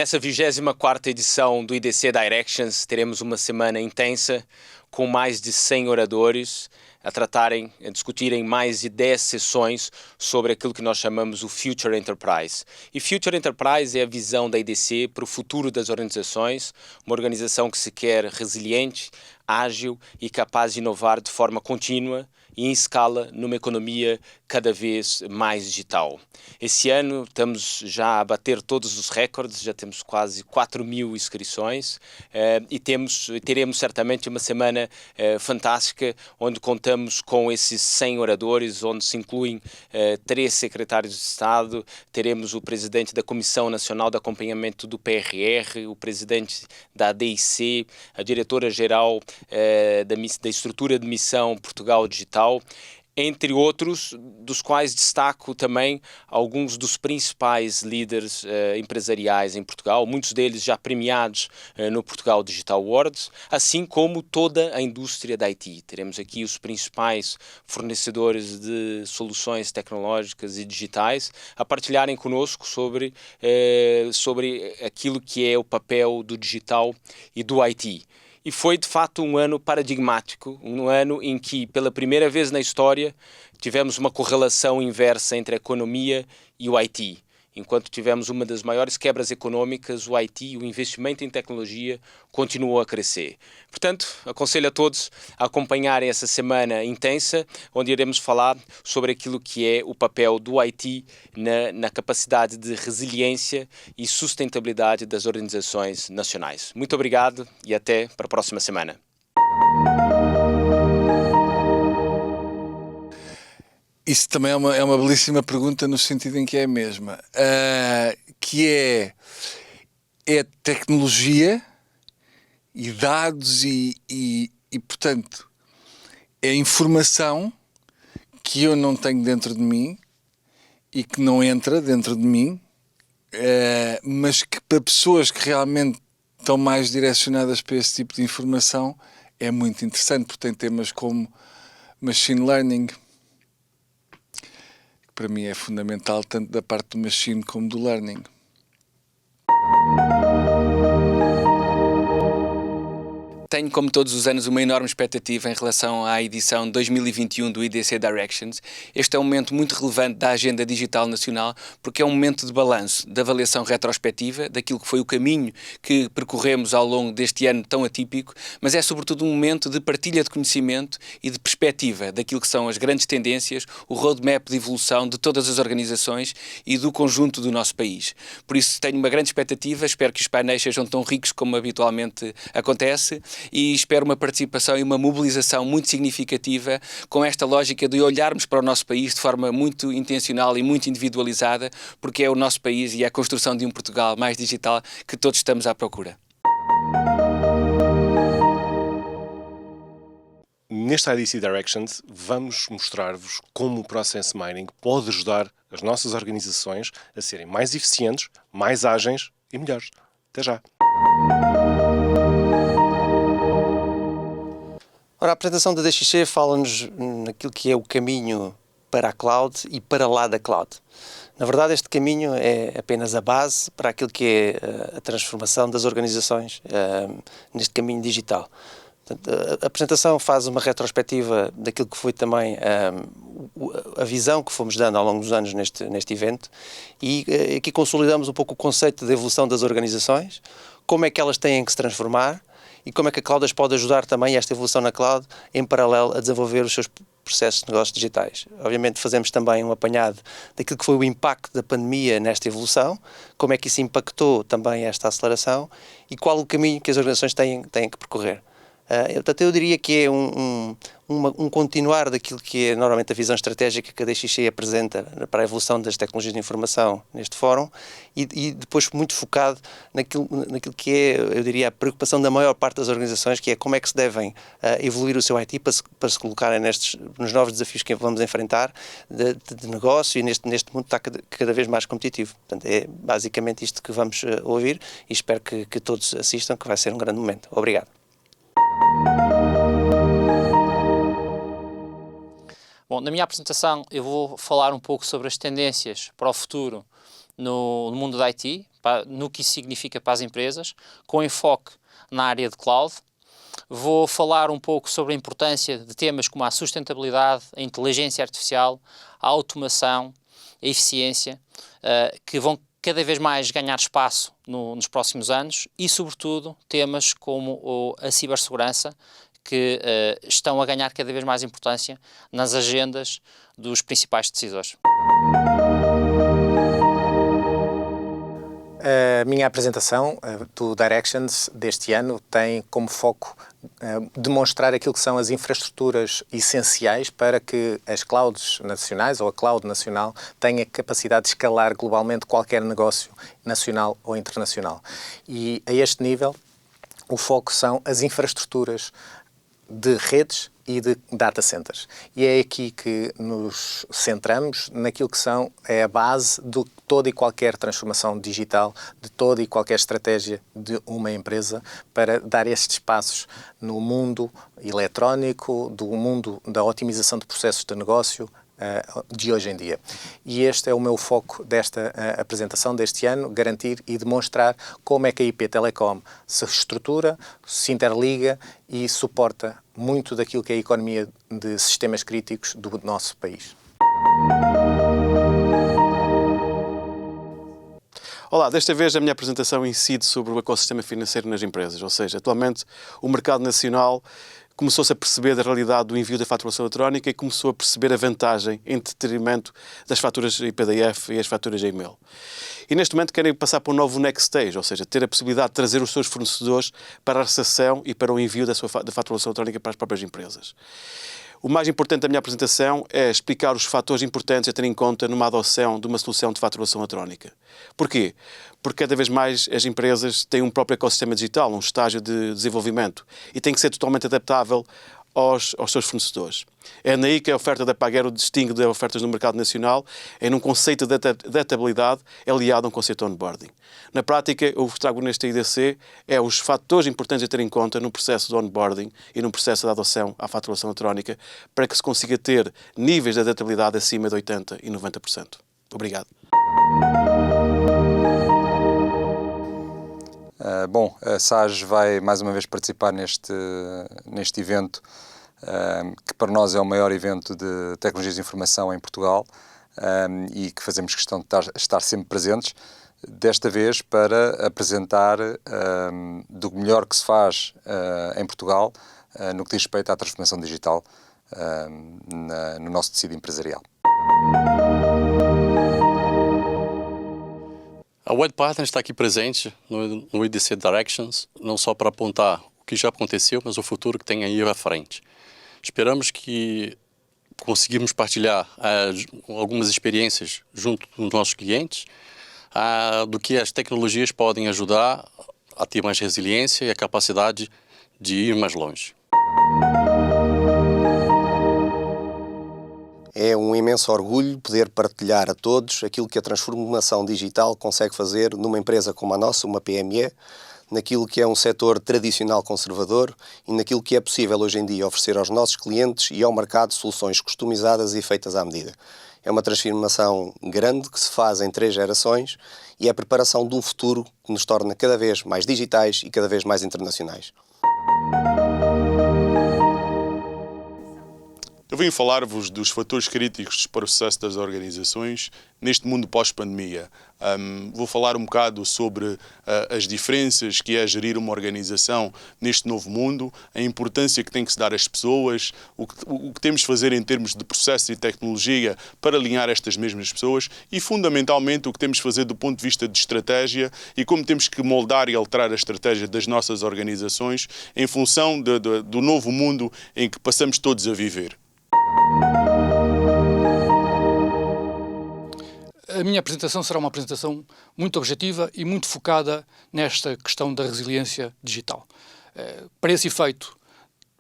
Nessa 24ª edição do IDC Directions, teremos uma semana intensa com mais de 100 oradores a discutirem mais de 10 sessões sobre aquilo que nós chamamos o Future Enterprise. E Future Enterprise é a visão da IDC para o futuro das organizações, uma organização que se quer resiliente, ágil e capaz de inovar de forma contínua e em escala numa economia cada vez mais digital. Esse ano estamos já a bater todos os recordes, já temos quase 4.000 inscrições e teremos certamente uma semana fantástica onde contamos com esses 100 oradores, onde se incluem 3 secretários de Estado, teremos o presidente da Comissão Nacional de Acompanhamento do PRR, o presidente da ADIC, a diretora-geral da Estrutura de Missão Portugal Digital, entre outros, dos quais destaco também alguns dos principais líderes empresariais em Portugal, muitos deles já premiados no Portugal Digital Awards, assim como toda a indústria da IT. Teremos aqui os principais fornecedores de soluções tecnológicas e digitais a partilharem conosco sobre aquilo que é o papel do digital e do IT. E foi, de fato, um ano paradigmático, um ano em que, pela primeira vez na história, tivemos uma correlação inversa entre a economia e o IT. Enquanto tivemos uma das maiores quebras econômicas, o IT, o investimento em tecnologia, continuou a crescer. Portanto, aconselho a todos a acompanharem essa semana intensa, onde iremos falar sobre aquilo que é o papel do IT na capacidade de resiliência e sustentabilidade das organizações nacionais. Muito obrigado e até para a próxima semana. Isso também é uma belíssima pergunta no sentido em que é a mesma, que é tecnologia e dados e, portanto, é informação que eu não tenho dentro de mim e que não entra dentro de mim, mas que para pessoas que realmente estão mais direcionadas para esse tipo de informação é muito interessante, porque tem temas como machine learning, para mim é fundamental, tanto da parte do machine como do learning. Tenho, como todos os anos, uma enorme expectativa em relação à edição 2021 do IDC Directions. Este é um momento muito relevante da agenda digital nacional, porque é um momento de balanço, de avaliação retrospectiva, daquilo que foi o caminho que percorremos ao longo deste ano tão atípico, mas é sobretudo um momento de partilha de conhecimento e de perspectiva daquilo que são as grandes tendências, o roadmap de evolução de todas as organizações e do conjunto do nosso país. Por isso tenho uma grande expectativa, espero que os painéis sejam tão ricos como habitualmente acontece, e espero uma participação e uma mobilização muito significativa com esta lógica de olharmos para o nosso país de forma muito intencional e muito individualizada, porque é o nosso país e é a construção de um Portugal mais digital que todos estamos à procura. Neste IDC Directions vamos mostrar-vos como o Process Mining pode ajudar as nossas organizações a serem mais eficientes, mais ágeis e melhores. Até já! Ora, a apresentação da DXC fala-nos naquilo que é o caminho para a cloud e para lá da cloud. Na verdade, este caminho é apenas a base para aquilo que é a transformação das organizações neste caminho digital. Portanto, a apresentação faz uma retrospectiva daquilo que foi também a visão que fomos dando ao longo dos anos neste evento e aqui consolidamos um pouco o conceito de evolução das organizações, como é que elas têm que se transformar e como é que a cloud as pode ajudar também esta evolução na cloud em paralelo a desenvolver os seus processos de negócios digitais. Obviamente fazemos também um apanhado daquilo que foi o impacto da pandemia nesta evolução, como é que isso impactou também esta aceleração e qual o caminho que as organizações têm que percorrer. Portanto, eu diria que é um continuar daquilo que é normalmente a visão estratégica que a DXC apresenta para a evolução das tecnologias de informação neste fórum e depois muito focado naquilo que é, eu diria, a preocupação da maior parte das organizações, que é como é que se devem evoluir o seu IT para se colocarem nos novos desafios que vamos enfrentar de negócio e neste mundo está cada vez mais competitivo. Portanto, é basicamente isto que vamos ouvir e espero que todos assistam, que vai ser um grande momento. Obrigado. Bom, na minha apresentação eu vou falar um pouco sobre as tendências para o futuro no mundo da IT, no que isso significa para as empresas, com enfoque na área de cloud. Vou falar um pouco sobre a importância de temas como a sustentabilidade, a inteligência artificial, a automação, a eficiência, que vão cada vez mais ganhar espaço nos próximos anos e, sobretudo, temas como a cibersegurança, que estão a ganhar cada vez mais importância nas agendas dos principais decisores. A minha apresentação do Directions deste ano tem como foco demonstrar aquilo que são as infraestruturas essenciais para que as clouds nacionais ou a cloud nacional tenha capacidade de escalar globalmente qualquer negócio nacional ou internacional. E a este nível, o foco são as infraestruturas de redes e de data centers. E é aqui que nos centramos naquilo que é a base de toda e qualquer transformação digital, de toda e qualquer estratégia de uma empresa para dar estes passos no mundo eletrónico, do mundo da otimização de processos de negócio de hoje em dia. E este é o meu foco desta apresentação deste ano, garantir e demonstrar como é que a IP Telecom se estrutura, se interliga e suporta muito daquilo que é a economia de sistemas críticos do nosso país. Olá, desta vez a minha apresentação incide sobre o ecossistema financeiro nas empresas, ou seja, atualmente o mercado nacional começou-se a perceber da realidade do envio da faturação eletrónica e começou a perceber a vantagem em detrimento das faturas em PDF e as faturas em e-mail. E neste momento querem passar para um novo next stage, ou seja, ter a possibilidade de trazer os seus fornecedores para a recepção e para o envio da faturação eletrónica para as próprias empresas. O mais importante da minha apresentação é explicar os fatores importantes a ter em conta numa adoção de uma solução de faturação eletrónica. Porquê? Porque cada vez mais as empresas têm um próprio ecossistema digital, um estágio de desenvolvimento, e tem que ser totalmente adaptável aos seus fornecedores. É naí que a oferta da Pagero distingue das ofertas no mercado nacional, é num conceito de adaptabilidade aliado a um conceito de onboarding. Na prática, o que trago neste IDC é os fatores importantes a ter em conta no processo de onboarding e no processo de adoção à faturação eletrónica para que se consiga ter níveis de adaptabilidade acima de 80% e 90%. Obrigado. Bom, a SAGE vai mais uma vez participar neste evento, que para nós é o maior evento de tecnologias de informação em Portugal e que fazemos questão de estar sempre presentes, desta vez para apresentar do melhor que se faz em Portugal no que diz respeito à transformação digital no nosso tecido empresarial. A Web Partner está aqui presente no IDC Directions, não só para apontar o que já aconteceu, mas o futuro que tem aí à frente. Esperamos que conseguimos partilhar algumas experiências junto dos nossos clientes, do que as tecnologias podem ajudar a ter mais resiliência e a capacidade de ir mais longe. É um imenso orgulho poder partilhar a todos aquilo que a transformação digital consegue fazer numa empresa como a nossa, uma PME, naquilo que é um setor tradicional conservador e naquilo que é possível hoje em dia oferecer aos nossos clientes e ao mercado soluções customizadas e feitas à medida. É uma transformação grande que se faz em 3 gerações e é a preparação de um futuro que nos torna cada vez mais digitais e cada vez mais internacionais. Eu vim falar-vos dos fatores críticos para o sucesso das organizações neste mundo pós-pandemia. Vou falar um bocado sobre as diferenças que é gerir uma organização neste novo mundo, a importância que tem que se dar às pessoas, o que temos de fazer em termos de processo e tecnologia para alinhar estas mesmas pessoas e, fundamentalmente, o que temos de fazer do ponto de vista de estratégia e como temos que moldar e alterar a estratégia das nossas organizações em função do novo mundo em que passamos todos a viver. A minha apresentação será uma apresentação muito objetiva e muito focada nesta questão da resiliência digital. Para esse efeito,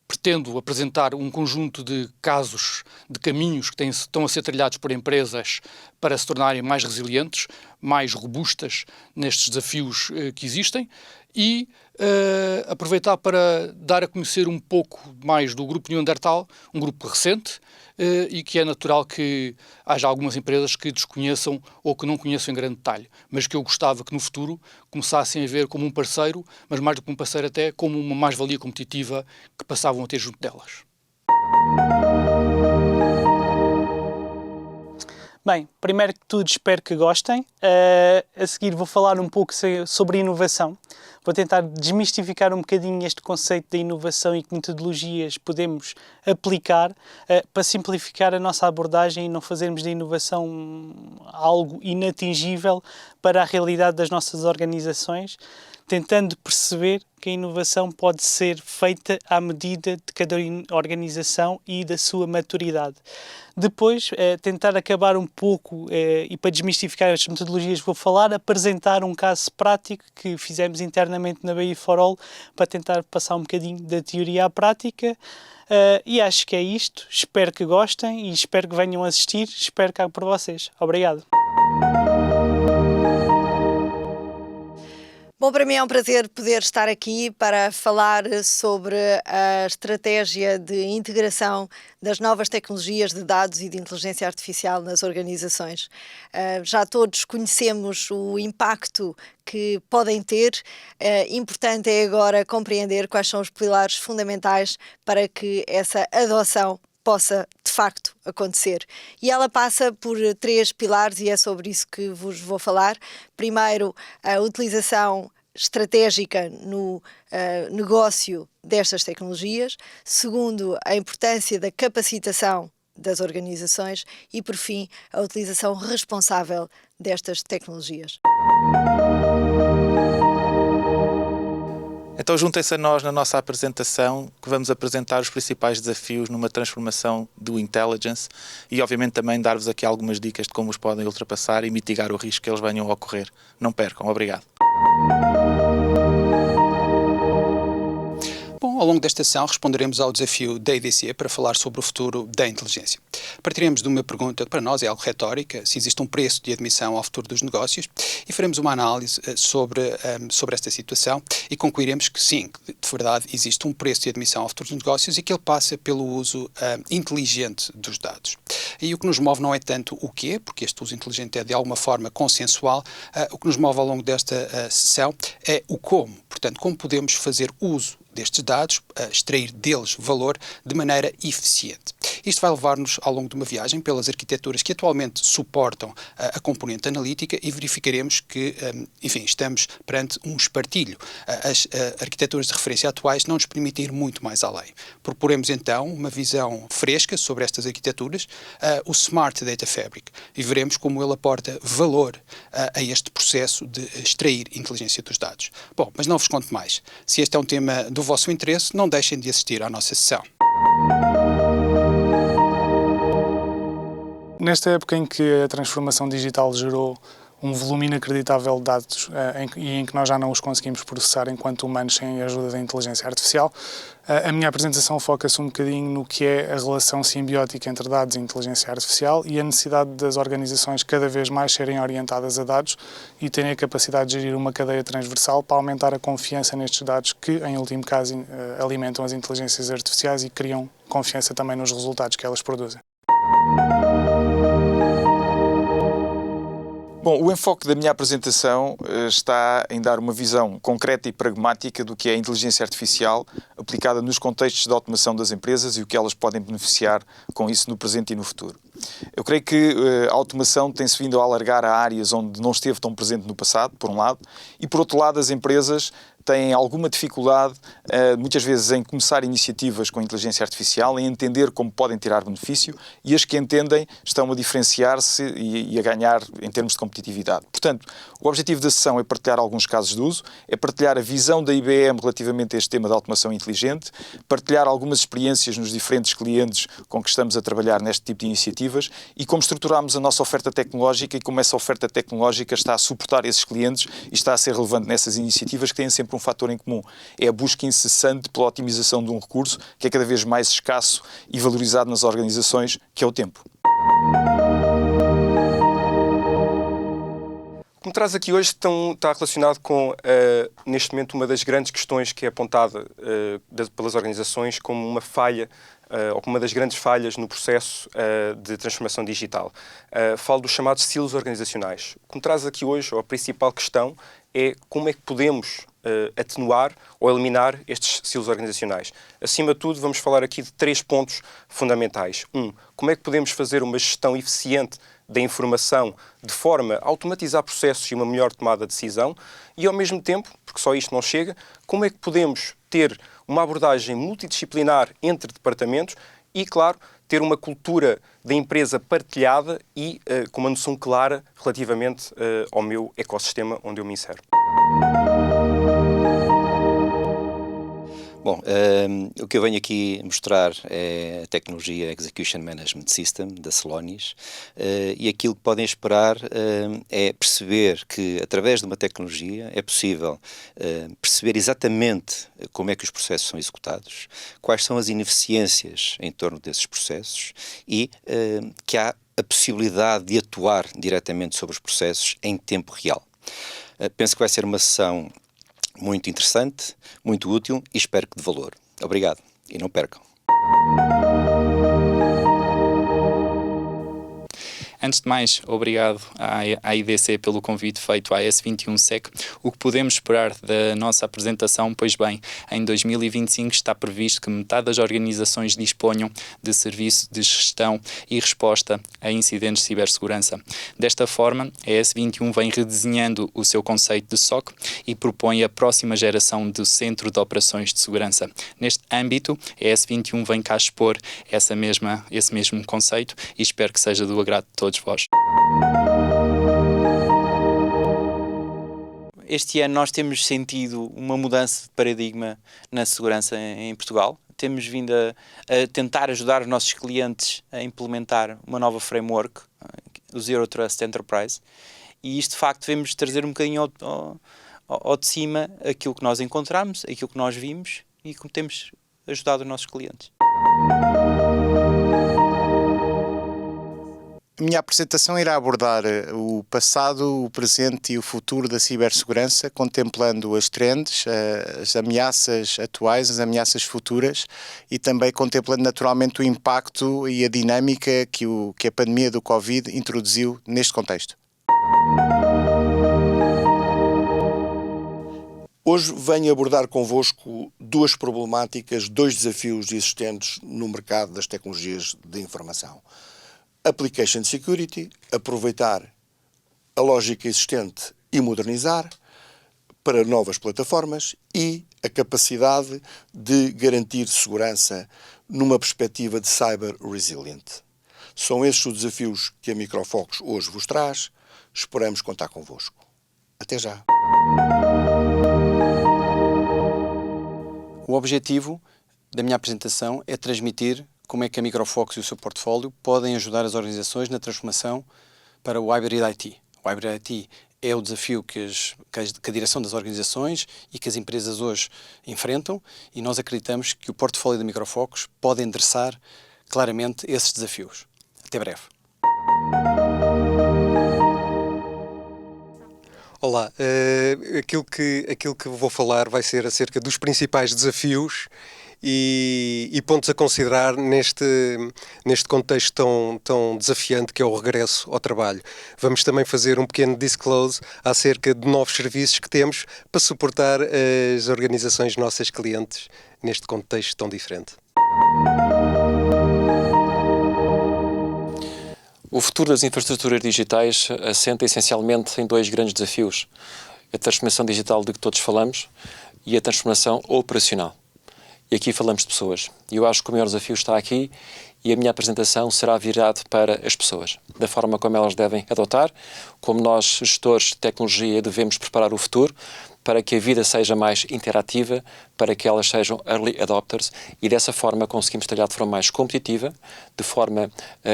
pretendo apresentar um conjunto de casos, de caminhos que estão a ser trilhados por empresas para se tornarem mais resilientes, mais robustas nestes desafios que existem e aproveitar para dar a conhecer um pouco mais do Grupo Neandertal, um grupo recente, e que é natural que haja algumas empresas que desconheçam ou que não conheçam em grande detalhe, mas que eu gostava que no futuro começassem a ver como um parceiro, mas mais do que um parceiro até como uma mais-valia competitiva que passavam a ter junto delas. Bem, primeiro que tudo espero que gostem. A seguir vou falar um pouco sobre inovação. Vou tentar desmistificar um bocadinho este conceito de inovação e que metodologias podemos aplicar para simplificar a nossa abordagem e não fazermos da inovação algo inatingível para a realidade das nossas organizações, tentando perceber que a inovação pode ser feita à medida de cada organização e da sua maturidade. Depois, tentar acabar um pouco, e para desmistificar as metodologias que vou falar, apresentar um caso prático que fizemos internamente na BI4All para tentar passar um bocadinho da teoria à prática. E acho que é isto. Espero que gostem e espero que venham assistir. Espero cá por vocês. Obrigado. Bom, para mim é um prazer poder estar aqui para falar sobre a estratégia de integração das novas tecnologias de dados e de inteligência artificial nas organizações. Já todos conhecemos o impacto que podem ter. Importante é agora compreender quais são os pilares fundamentais para que essa adoção possa, de facto, acontecer. E ela passa por 3 pilares e é sobre isso que vos vou falar. Primeiro, a utilização estratégica no negócio destas tecnologias. Segundo, a importância da capacitação das organizações. E, por fim, a utilização responsável destas tecnologias. Então juntem-se a nós na nossa apresentação, que vamos apresentar os principais desafios numa transformação do intelligence e obviamente também dar-vos aqui algumas dicas de como os podem ultrapassar e mitigar o risco que eles venham a ocorrer. Não percam. Obrigado. Bom, ao longo desta sessão responderemos ao desafio da IDC para falar sobre o futuro da inteligência. Partiremos de uma pergunta que para nós é algo retórica, se existe um preço de admissão ao futuro dos negócios, e faremos uma análise sobre esta situação e concluiremos que sim, que de verdade existe um preço de admissão ao futuro dos negócios e que ele passa pelo uso inteligente dos dados. E o que nos move não é tanto o quê, porque este uso inteligente é de alguma forma consensual, o que nos move ao longo desta sessão é o como, portanto, como podemos fazer uso destes dados, extrair deles valor de maneira eficiente. Isto vai levar-nos ao longo de uma viagem pelas arquiteturas que atualmente suportam a componente analítica e verificaremos que, enfim, estamos perante um espartilho. As arquiteturas de referência atuais não nos permitem ir muito mais além. Proporemos então uma visão fresca sobre estas arquiteturas, o Smart Data Fabric, e veremos como ele aporta valor a este processo de extrair inteligência dos dados. Bom, mas não vos conto mais. Se este é um tema do vosso interesse, não deixem de assistir à nossa sessão. Nesta época em que a transformação digital gerou um volume inacreditável de dados e em que nós já não os conseguimos processar enquanto humanos sem a ajuda da inteligência artificial, a minha apresentação foca-se um bocadinho no que é a relação simbiótica entre dados e inteligência artificial e a necessidade das organizações cada vez mais serem orientadas a dados e terem a capacidade de gerir uma cadeia transversal para aumentar a confiança nestes dados que, em último caso, alimentam as inteligências artificiais e criam confiança também nos resultados que elas produzem. Bom, o enfoque da minha apresentação está em dar uma visão concreta e pragmática do que é a inteligência artificial aplicada nos contextos de automação das empresas e o que elas podem beneficiar com isso no presente e no futuro. Eu creio que a automação tem-se vindo a alargar a áreas onde não esteve tão presente no passado, por um lado, e por outro lado as empresas têm alguma dificuldade, muitas vezes, em começar iniciativas com a inteligência artificial, em entender como podem tirar benefício, e as que entendem estão a diferenciar-se e a ganhar em termos de competitividade. Portanto, o objetivo da sessão é partilhar alguns casos de uso, é partilhar a visão da IBM relativamente a este tema da automação inteligente, partilhar algumas experiências nos diferentes clientes com que estamos a trabalhar neste tipo de iniciativas e como estruturamos a nossa oferta tecnológica e como essa oferta tecnológica está a suportar esses clientes e está a ser relevante nessas iniciativas que têm sempre um fator em comum. É a busca incessante pela otimização de um recurso que é cada vez mais escasso e valorizado nas organizações, que é o tempo. O que me traz aqui hoje está relacionado com, neste momento, uma das grandes questões que é apontada pelas organizações como uma falha ou como uma das grandes falhas no processo de transformação digital. Falo dos chamados silos organizacionais. O que me traz aqui hoje, ou a principal questão, é como é que podemos atenuar ou eliminar estes silos organizacionais. Acima de tudo, vamos falar aqui de 3 pontos fundamentais. Como é que podemos fazer uma gestão eficiente da informação de forma a automatizar processos e uma melhor tomada de decisão e, ao mesmo tempo, porque só isto não chega, como é que podemos ter uma abordagem multidisciplinar entre departamentos e, claro, ter uma cultura da empresa partilhada e com uma noção clara relativamente ao meu ecossistema onde eu me insero. Bom, o que eu venho aqui mostrar é a tecnologia Execution Management System da Celonis e aquilo que podem esperar é perceber que através de uma tecnologia é possível perceber exatamente como é que os processos são executados, quais são as ineficiências em torno desses processos e que há a possibilidade de atuar diretamente sobre os processos em tempo real. Penso que vai ser uma sessão muito interessante, muito útil e espero que de valor. Obrigado e não percam. Antes de mais, obrigado à IDC pelo convite feito à S21SEC. O que podemos esperar da nossa apresentação? Pois bem, em 2025 está previsto que metade das organizações disponham de serviço de gestão e resposta a incidentes de cibersegurança. Desta forma, a S21 vem redesenhando o seu conceito de SOC e propõe a próxima geração do Centro de Operações de Segurança. Neste âmbito, a S21 vem cá expor esse mesmo conceito e espero que seja do agrado de todos vós. Este ano nós temos sentido uma mudança de paradigma na segurança em Portugal. Temos vindo a tentar ajudar os nossos clientes a implementar uma nova framework, o Zero Trust Enterprise, e isto de facto devemos trazer um bocadinho ao de cima aquilo que nós encontramos, aquilo que nós vimos e como temos ajudado os nossos clientes. A minha apresentação irá abordar o passado, o presente e o futuro da cibersegurança, contemplando as trends, as ameaças atuais, as ameaças futuras e também contemplando naturalmente o impacto e a dinâmica que a pandemia do Covid introduziu neste contexto. Hoje venho abordar convosco 2 problemáticas, 2 desafios existentes no mercado das tecnologias de informação. Application Security, aproveitar a lógica existente e modernizar para novas plataformas e a capacidade de garantir segurança numa perspectiva de cyber resilient. São esses os desafios que a Microfocus hoje vos traz. Esperamos contar convosco. Até já! O objetivo da minha apresentação é transmitir como é que a Microfocus e o seu portfólio podem ajudar as organizações na transformação para o Hybrid IT. O Hybrid IT é o desafio que a direção das organizações e que as empresas hoje enfrentam e nós acreditamos que o portfólio da Microfocus pode endereçar claramente esses desafios. Até breve. Olá, aquilo que vou falar vai ser acerca dos principais desafios e pontos a considerar neste contexto tão desafiante que é o regresso ao trabalho. Vamos também fazer um pequeno disclose acerca de novos serviços que temos para suportar as organizações nossas clientes neste contexto tão diferente. O futuro das infraestruturas digitais assenta essencialmente em 2 grandes desafios: a transformação digital de que todos falamos e a transformação operacional. E aqui falamos de pessoas. E eu acho que o maior desafio está aqui e a minha apresentação será virada para as pessoas, da forma como elas devem adotar, como nós, gestores de tecnologia, devemos preparar o futuro para que a vida seja mais interativa, para que elas sejam early adopters e dessa forma conseguimos trabalhar de forma mais competitiva, de forma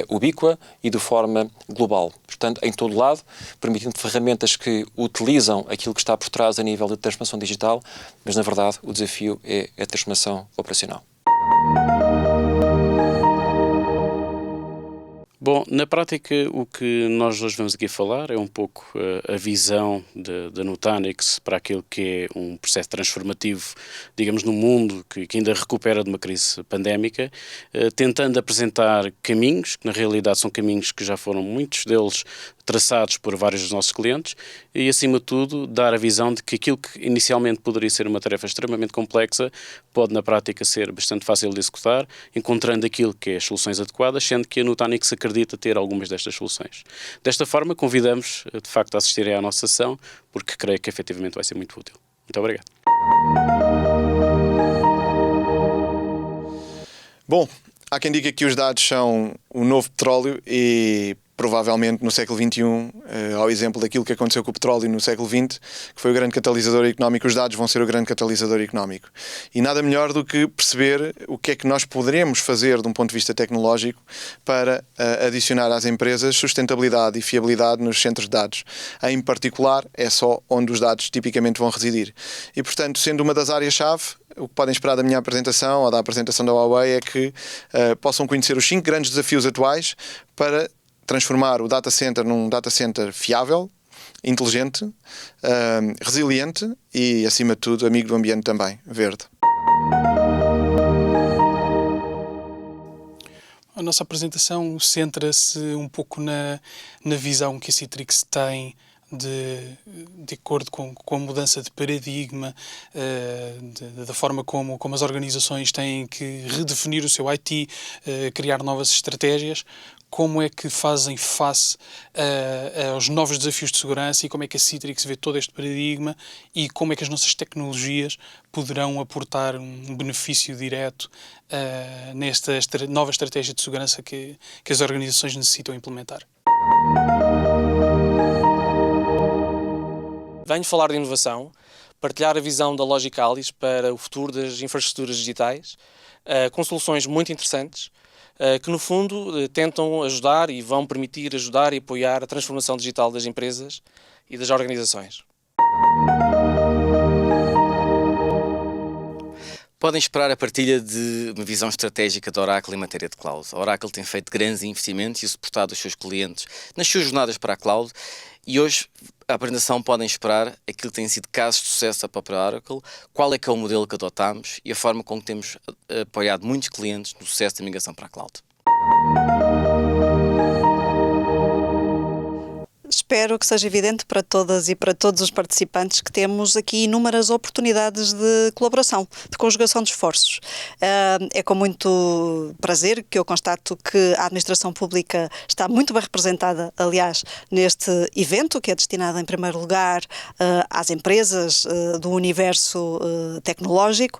ubíqua e de forma global. Portanto, em todo lado, permitindo ferramentas que utilizam aquilo que está por trás a nível de transformação digital, mas na verdade o desafio é a transformação operacional. Bom, na prática o que nós hoje vamos aqui falar é um pouco a visão da Nutanix para aquilo que é um processo transformativo, digamos, no mundo que ainda recupera de uma crise pandémica, tentando apresentar caminhos, que na realidade são caminhos que já foram muitos deles traçados por vários dos nossos clientes e, acima de tudo, dar a visão de que aquilo que inicialmente poderia ser uma tarefa extremamente complexa pode, na prática, ser bastante fácil de executar, encontrando aquilo que é as soluções adequadas, sendo que a Nutanix acredita ter algumas destas soluções. Desta forma, convidamos, de facto, a assistirem à nossa sessão, porque creio que, efetivamente, vai ser muito útil. Muito obrigado. Bom, há quem diga que os dados são o novo petróleo e provavelmente no século XXI, ao exemplo daquilo que aconteceu com o petróleo no século XX, que foi o grande catalisador económico, os dados vão ser o grande catalisador económico. E nada melhor do que perceber o que é que nós poderemos fazer de um ponto de vista tecnológico para adicionar às empresas sustentabilidade e fiabilidade nos centros de dados. Em particular, é só onde os dados tipicamente vão residir. E, portanto, sendo uma das áreas-chave, o que podem esperar da minha apresentação ou da apresentação da Huawei é que possam conhecer os 5 grandes desafios atuais para transformar o data center num data center fiável, inteligente, resiliente e, acima de tudo, amigo do ambiente também, verde. A nossa apresentação centra-se um pouco na visão que a Citrix tem de acordo com a mudança de paradigma, da forma como as organizações têm que redefinir o seu IT, criar novas estratégias. Como é que fazem face aos novos desafios de segurança e como é que a Citrix vê todo este paradigma e como é que as nossas tecnologias poderão aportar um benefício direto nesta nova estratégia de segurança que as organizações necessitam implementar. Venho falar de inovação, partilhar a visão da Logicalis para o futuro das infraestruturas digitais, com soluções muito interessantes, que no fundo tentam ajudar e vão permitir ajudar e apoiar a transformação digital das empresas e das organizações. Podem esperar a partilha de uma visão estratégica da Oracle em matéria de cloud. A Oracle tem feito grandes investimentos e suportado os seus clientes nas suas jornadas para a cloud e hoje a apresentação podem esperar aquilo que têm sido casos de sucesso da própria Oracle, qual é que é o modelo que adotamos e a forma com que temos apoiado muitos clientes no sucesso da migração para a cloud. Espero que seja evidente para todas e para todos os participantes que temos aqui inúmeras oportunidades de colaboração, de conjugação de esforços. É com muito prazer que eu constato que a administração pública está muito bem representada, aliás, neste evento, que é destinado em primeiro lugar às empresas do universo tecnológico.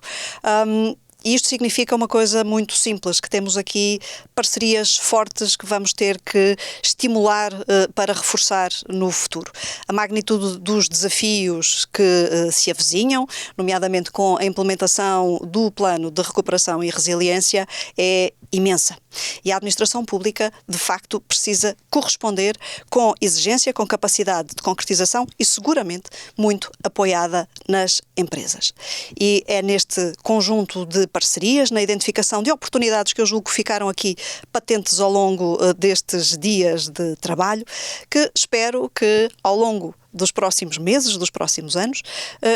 E isto significa uma coisa muito simples, que temos aqui parcerias fortes que vamos ter que estimular para reforçar no futuro. A magnitude dos desafios que se avizinham, nomeadamente com a implementação do plano de recuperação e resiliência, é imensa. E a administração pública, de facto, precisa corresponder com exigência, com capacidade de concretização e, seguramente, muito apoiada nas empresas. E é neste conjunto de parcerias, na identificação de oportunidades que eu julgo que ficaram aqui patentes ao longo destes dias de trabalho, que espero que, ao longo dos próximos meses, dos próximos anos,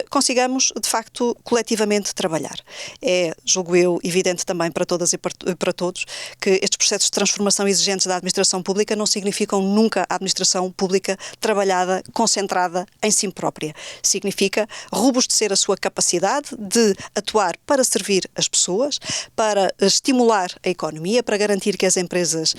consigamos, de facto, coletivamente trabalhar. É, julgo eu, evidente também para todas e para todos, que estes processos de transformação exigentes da administração pública não significam nunca a administração pública trabalhada, concentrada em si própria. Significa robustecer a sua capacidade de atuar para servir as pessoas, para estimular a economia, para garantir que as empresas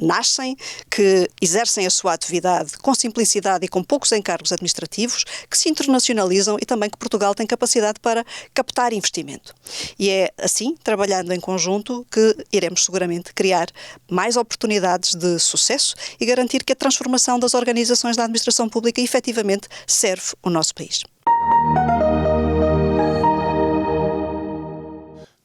nascem, que exercem a sua atividade com simplicidade e com poucos encargos administrativos, que se internacionalizam e também que Portugal tem capacidade para captar investimento. E é assim, trabalhando em conjunto, que iremos seguramente criar mais oportunidades de sucesso e garantir que a transformação das organizações da administração pública efetivamente serve o nosso país.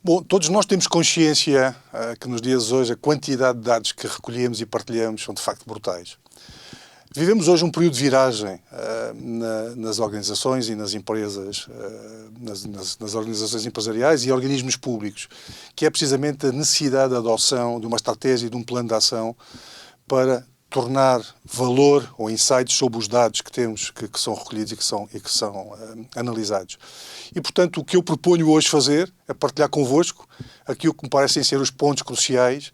Bom, todos nós temos consciência que nos dias de hoje a quantidade de dados que recolhemos e partilhamos são de facto brutais. Vivemos hoje um período de viragem nas organizações e nas empresas, nas organizações empresariais e organismos públicos, que é precisamente a necessidade da adoção de uma estratégia e de um plano de ação para tornar valor ou insights sobre os dados que temos, que são recolhidos e que são analisados. E, portanto, o que eu proponho hoje fazer é partilhar convosco aquilo que me parecem ser os pontos cruciais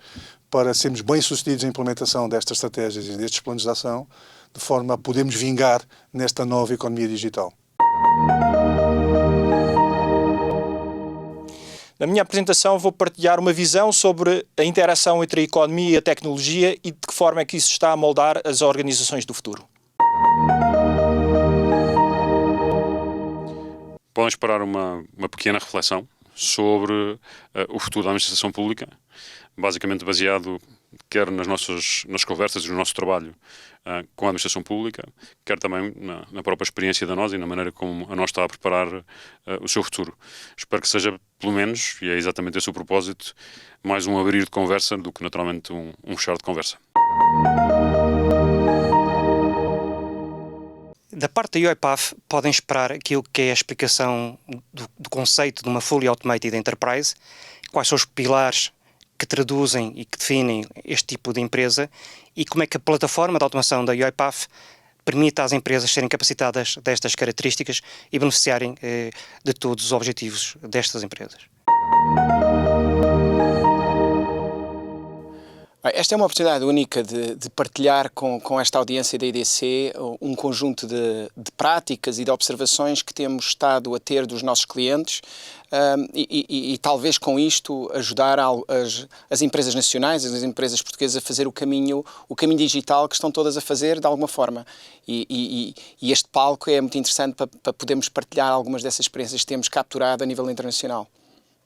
para sermos bem-sucedidos na implementação destas estratégias e destes planos de ação, de forma a podermos vingar nesta nova economia digital. Na minha apresentação vou partilhar uma visão sobre a interação entre a economia e a tecnologia e de que forma é que isso está a moldar as organizações do futuro. Podem esperar uma pequena reflexão sobre o futuro da administração pública, basicamente baseado quer nas conversas e no nosso trabalho com a administração pública, quer também na própria experiência da nós e na maneira como a nós está a preparar o seu futuro. Espero que seja, pelo menos, e é exatamente esse o propósito, mais um abrir de conversa do que naturalmente um fechar de conversa. Da parte da UiPath, podem esperar aquilo que é a explicação do conceito de uma Fully Automated Enterprise, quais são os pilares que traduzem e que definem este tipo de empresa e como é que a plataforma de automação da UiPath permite às empresas serem capacitadas destas características e beneficiarem de todos os objetivos destas empresas. Esta é uma oportunidade única de partilhar com esta audiência da IDC um conjunto de práticas e de observações que temos estado a ter dos nossos clientes e talvez com isto ajudar as empresas nacionais, as empresas portuguesas a fazer o caminho digital que estão todas a fazer de alguma forma. E este palco é muito interessante para podermos partilhar algumas dessas experiências que temos capturado a nível internacional.